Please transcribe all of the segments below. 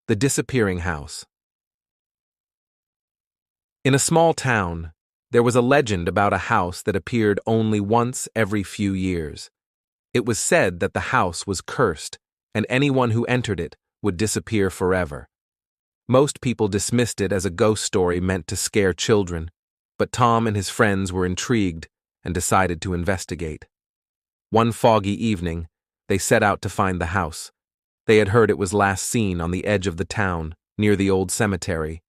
The disappearing house. In a small town, there was a legend about a house that appeared only once every few years. It was said that the house was cursed, and anyone who entered it would disappear forever. Most people dismissed it as a ghost story meant to scare children, but Tom and his friends were intrigued and decided to investigate. One foggy evening, they set out to find the house. They had heard it was last seen on the edge of the town, near the old cemetery.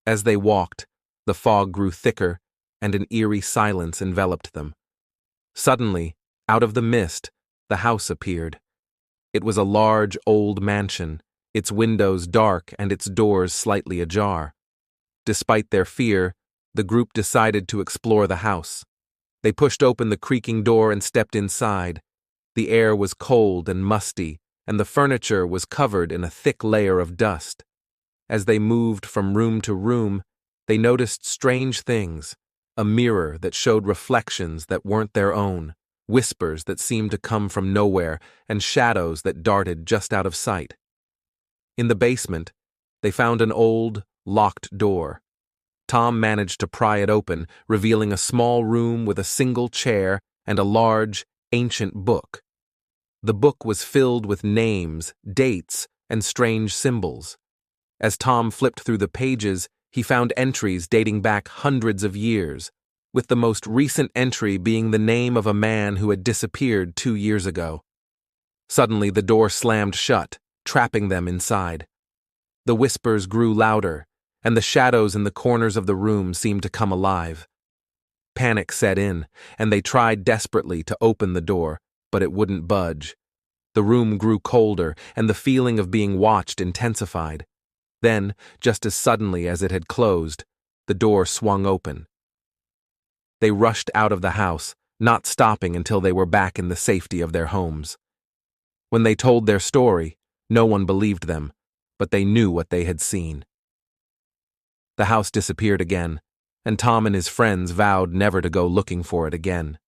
As they walked, the fog grew thicker, and an eerie silence enveloped them. Suddenly, out of the mist, the house appeared. It was a large, old mansion, its windows dark and its doors slightly ajar. Despite their fear, the group decided to explore the house. They pushed open the creaking door and stepped inside. The air was cold and musty, and the furniture was covered in a thick layer of dust. As they moved from room to room, they noticed strange things: a mirror that showed reflections that weren't their own, whispers that seemed to come from nowhere, and shadows that darted just out of sight. In the basement, they found an old, locked door. Tom managed to pry it open, revealing a small room with a single chair and a large, ancient book. The book was filled with names, dates, and strange symbols. As Tom flipped through the pages, he found entries dating back hundreds of years, with the most recent entry being the name of a man who had disappeared 2 years ago. Suddenly, the door slammed shut, trapping them inside. The whispers grew louder, and the shadows in the corners of the room seemed to come alive. Panic set in, and they tried desperately to open the door, but it wouldn't budge. The room grew colder, and the feeling of being watched intensified. Then, just as suddenly as it had closed, the door swung open. They rushed out of the house, not stopping until they were back in the safety of their homes. When they told their story, no one believed them, but they knew what they had seen. The house disappeared again, and Tom and his friends vowed never to go looking for it again.